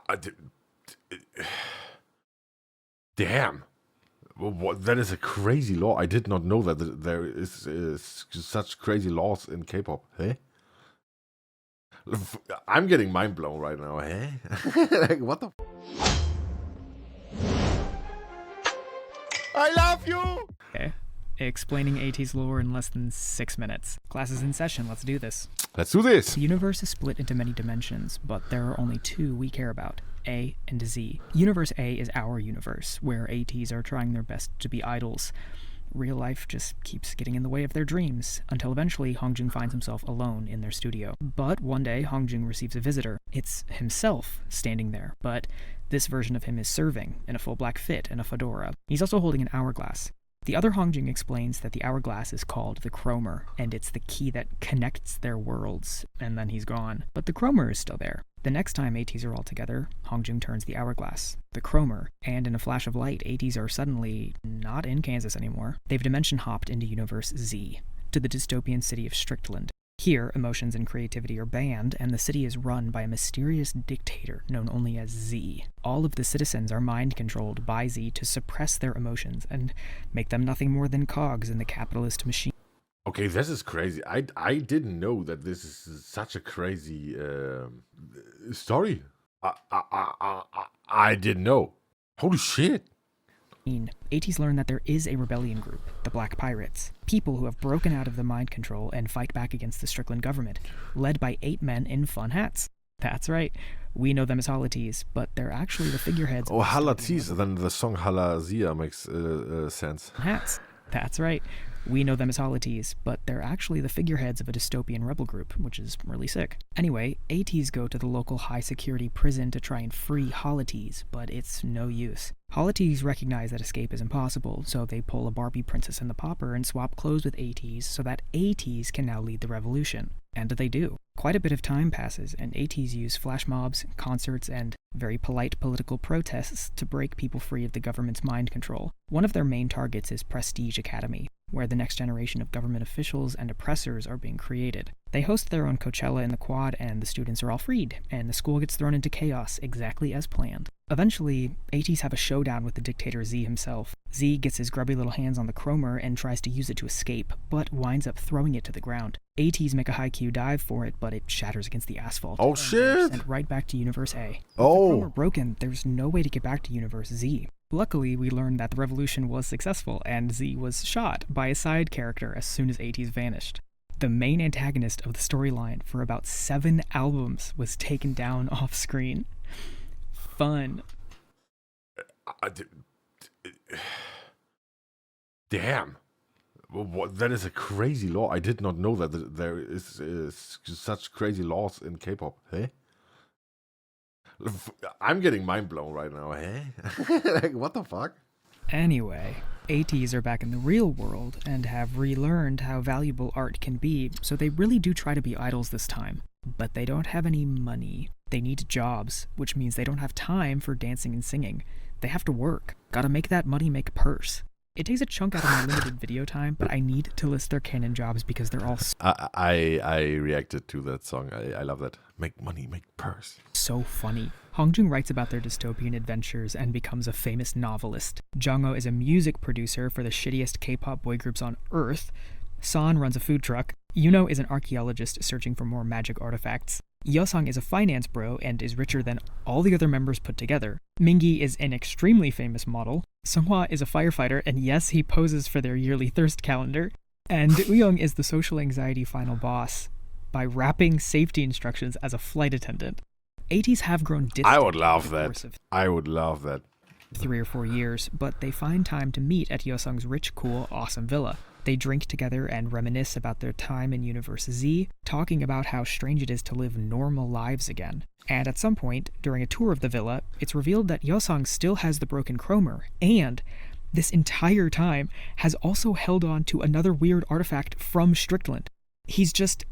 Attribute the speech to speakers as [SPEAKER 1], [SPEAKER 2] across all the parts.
[SPEAKER 1] I did, damn. What, that is a crazy law. I did not know that there is such crazy laws in K-pop. Hey? I'm getting mind blown right now. Hey? Like, what the? I love you!
[SPEAKER 2] Okay. Explaining ATEEZ lore in less than 6 minutes. Class is in session, let's do this.
[SPEAKER 1] Let's do this!
[SPEAKER 2] The universe is split into many dimensions, but there are only two we care about, A and Z. Universe A is our universe, where ATEEZ are trying their best to be idols. Real life just keeps getting in the way of their dreams, until eventually Hongjung finds himself alone in their studio. But one day, Hongjung receives a visitor. It's himself standing there, but this version of him is serving, in a full black fit and a fedora. He's also holding an hourglass. The other Hongjung explains that the hourglass is called the chromer, and it's the key that connects their worlds, and then he's gone. But the chromer is still there. The next time ATEEZ are all together, Hongjung turns the hourglass, the chromer, and in a flash of light, ATEEZ are suddenly not in Kansas anymore. They've dimension hopped into Universe Z, to the dystopian city of Strickland. Here, emotions and creativity are banned, and the city is run by a mysterious dictator known only as Z. All of the citizens are mind-controlled by Z to suppress their emotions and make them nothing more than cogs in the capitalist machine.
[SPEAKER 1] Okay, this is crazy. I didn't know that this is such a crazy story. I didn't know. Holy shit.
[SPEAKER 2] ATEEZ learn that there is a rebellion group, the Black Pirates, people who have broken out of the mind control and fight back against the Strickland government, led by 8 men in fun hats. That's right, we know them as ATEEZ, but they're actually the figureheads.
[SPEAKER 1] Oh, ATEEZ, then the song Halazia makes sense.
[SPEAKER 2] Hats. That's right. We know them as ATEEZ, but they're actually the figureheads of a dystopian rebel group, which is really sick. Anyway, ATEEZ go to the local high-security prison to try and free ATEEZ, but it's no use. ATEEZ recognize that escape is impossible, so they pull a Barbie princess in the popper and swap clothes with ATEEZ so that ATEEZ can now lead the revolution. And they do. Quite a bit of time passes, and ATEEZ use flash mobs, concerts, and very polite political protests to break people free of the government's mind control. One of their main targets is Prestige Academy, where the next generation of government officials and oppressors are being created. They host their own Coachella in the quad, and the students are all freed, and the school gets thrown into chaos exactly as planned. Eventually, ATEEZ have a showdown with the dictator Z himself. Z gets his grubby little hands on the chromer and tries to use it to escape, but winds up throwing it to the ground. ATEEZ make a high Q dive for it, but it shatters against the asphalt.
[SPEAKER 1] Oh shit!
[SPEAKER 2] Sent right back to Universe A. With the chromer broken, there's no way to get back to Universe Z. Luckily, we learned that the revolution was successful, and Z was shot by a side character as soon as ATEEZ vanished. The main antagonist of the storyline for about 7 albums was taken down off screen. Fun.
[SPEAKER 1] Damn. What, that is a crazy law. I did not know that there is such crazy laws in K-pop. Hey? I'm getting mind blown right now. Hey? Like, what the fuck?
[SPEAKER 2] Anyway, ATEEZ are back in the real world and have relearned how valuable art can be, so they really do try to be idols this time. But they don't have any money. They need jobs, which means they don't have time for dancing and singing. They have to work. Gotta make that money make purse. It takes a chunk out of my limited video time, but I need to list their canon jobs because they're all
[SPEAKER 1] I reacted to that song. I love that. Make money, make purse.
[SPEAKER 2] So funny. Hongjung writes about their dystopian adventures and becomes a famous novelist. Jungho is a music producer for the shittiest K-pop boy groups on Earth. San runs a food truck. Yuno is an archaeologist searching for more magic artifacts. Yeosang is a finance bro and is richer than all the other members put together. Mingi is an extremely famous model. Seonghwa is a firefighter, and yes, he poses for their yearly thirst calendar. And Uyong is the social anxiety final boss by rapping safety instructions as a flight attendant. ATEEZ have grown distant.
[SPEAKER 1] I would love that. I would love that.
[SPEAKER 2] 3 or 4 years, but they find time to meet at Yeosang's rich, cool, awesome villa. They drink together and reminisce about their time in Universe Z, talking about how strange it is to live normal lives again. And at some point, during a tour of the villa, it's revealed that Yeosang still has the broken chromer, and this entire time has also held on to another weird artifact from Strickland. He's just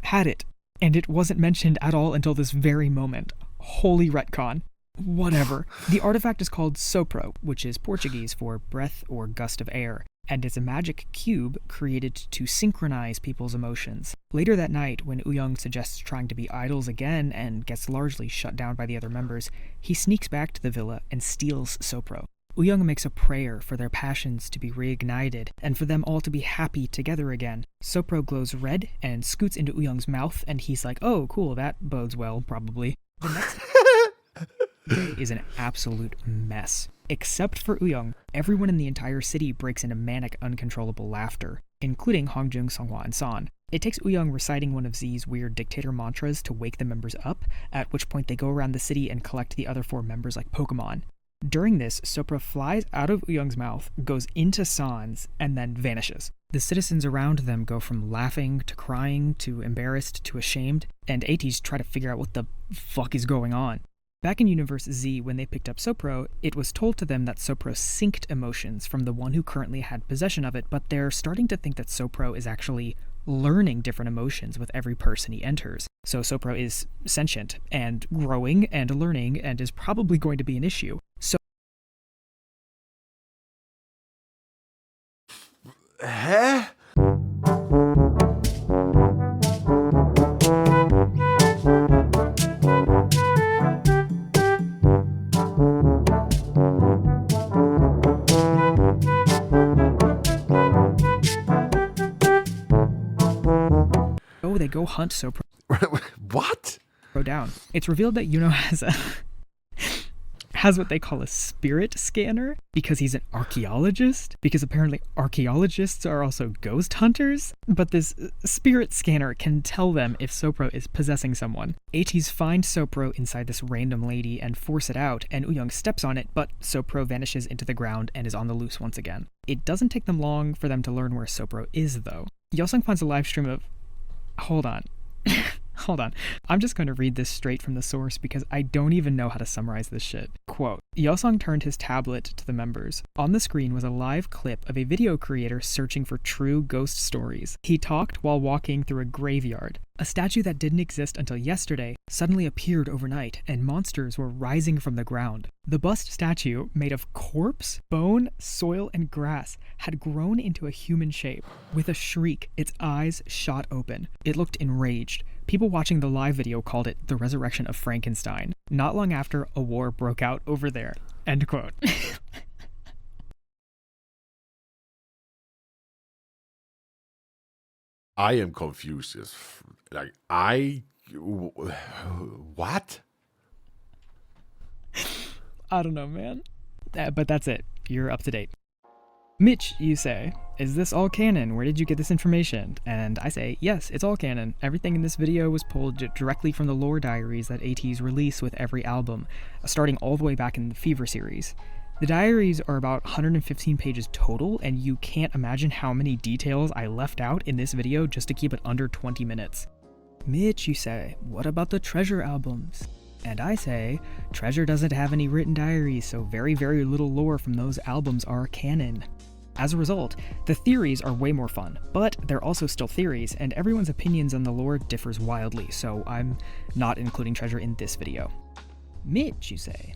[SPEAKER 2] had it, and it wasn't mentioned at all until this very moment. Holy retcon. Whatever. The artifact is called Sopro, which is Portuguese for breath or gust of air. and it's a magic cube created to synchronize people's emotions. Later that night, when Uyong suggests trying to be idols again and gets largely shut down by the other members, he sneaks back to the villa and steals Sopro. Uyong makes a prayer for their passions to be reignited and for them all to be happy together again. Sopro glows red and scoots into Uyong's mouth, and he's like, "Oh, cool, that bodes well, probably." The next day is an absolute mess. Except for Uyong, everyone in the entire city breaks into manic, uncontrollable laughter, including Hongjung, Songhwa, and San. It takes Uyong reciting one of Z's weird dictator mantras to wake the members up, at which point they go around the city and collect the other 4 members like Pokemon. During this, Sopra flies out of Uyong's mouth, goes into San's, and then vanishes. The citizens around them go from laughing to crying to embarrassed to ashamed, and ATEEZ try to figure out what the fuck is going on. Back in Universe Z, when they picked up Sopro, it was told to them that Sopro synced emotions from the one who currently had possession of it, but they're starting to think that Sopro is actually learning different emotions with every person he enters. So Sopro is sentient and growing and learning and is probably going to be an issue. So
[SPEAKER 1] Huh?
[SPEAKER 2] they go hunt Sopro
[SPEAKER 1] What?
[SPEAKER 2] down. It's revealed that Yuno has what they call a spirit scanner because he's an archaeologist, because apparently archaeologists are also ghost hunters, but this spirit scanner can tell them if Sopro is possessing someone. ATEEZ find Sopro inside this random lady and force it out, and Uyong steps on it, but Sopro vanishes into the ground and is on the loose once again. It doesn't take them long for them to learn where Sopro is, though. Yosung finds a live stream of... Hold on. Hold on. I'm just going to read this straight from the source because I don't even know how to summarize this shit. Quote, Yosung turned his tablet to the members. On the screen was a live clip of a video creator searching for true ghost stories. He talked while walking through a graveyard. A statue that didn't exist until yesterday suddenly appeared overnight, and monsters were rising from the ground. The bust statue, made of corpse, bone, soil, and grass, had grown into a human shape. With a shriek, its eyes shot open. It looked enraged. People watching the live video called it the resurrection of Frankenstein. Not long after, a war broke out over there. End quote.
[SPEAKER 1] I am confused. What?
[SPEAKER 2] I don't know, man. But that's it. You're up to date. Mitch, you say, is this all canon? Where did you get this information? And I say, yes, it's all canon. Everything in this video was pulled directly from the lore diaries that ATEEZ release with every album, starting all the way back in the Fever series. The diaries are about 115 pages total, and you can't imagine how many details I left out in this video just to keep it under 20 minutes. Mitch, you say, what about the Treasure albums? And I say, Treasure doesn't have any written diaries, so very, very little lore from those albums are canon. As a result, the theories are way more fun, but they're also still theories, and everyone's opinions on the lore differs wildly, so I'm not including Treasure in this video. Mitch, you say,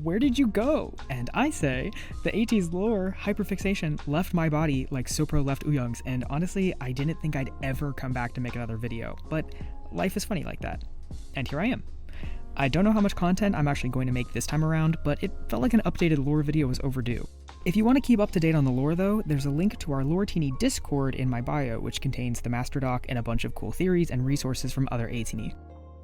[SPEAKER 2] where did you go? And I say, the ATEEZ lore hyperfixation left my body like Sopro left Uyong's, and honestly, I didn't think I'd ever come back to make another video, but life is funny like that. And here I am. I don't know how much content I'm actually going to make this time around, but it felt like an updated lore video was overdue. If you want to keep up to date on the lore though, there's a link to our Loretini Discord in my bio, which contains the master doc and a bunch of cool theories and resources from other ATEEZ.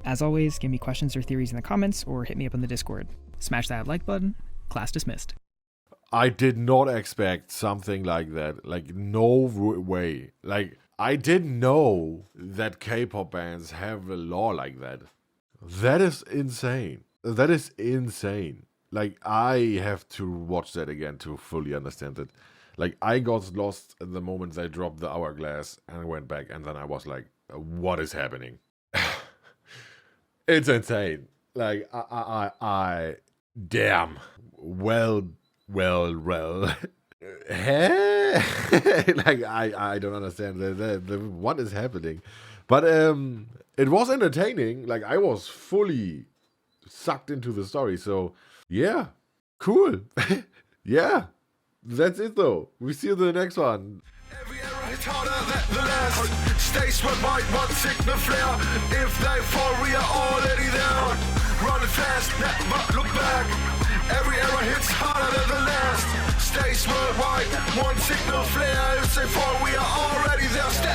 [SPEAKER 2] As always, give me questions or theories in the comments or hit me up on the Discord. Smash that like button. Class dismissed.
[SPEAKER 1] I did not expect something like that. Like, no way. Like, I didn't know that K-pop bands have a law like that. That is insane. That is insane. Like, I have to watch that again to fully understand it. Like, I got lost at the moment they dropped the hourglass and I went back, and then I was like, what is happening? It's insane. Like, damn. Well. Huh? Like, I don't understand what is happening. But it was entertaining. Like, I was fully sucked into the story. So, yeah, cool. Yeah, That's it though. We see you in the next one.
[SPEAKER 3] Every arrow hits harder than the last. Stay sweat right, one signal flare. If they fall, we are already there. Running fast, never look back. Every arrow hits harder than the last. Stay sweat right, one signal flare. If they fall, we are already there. Stay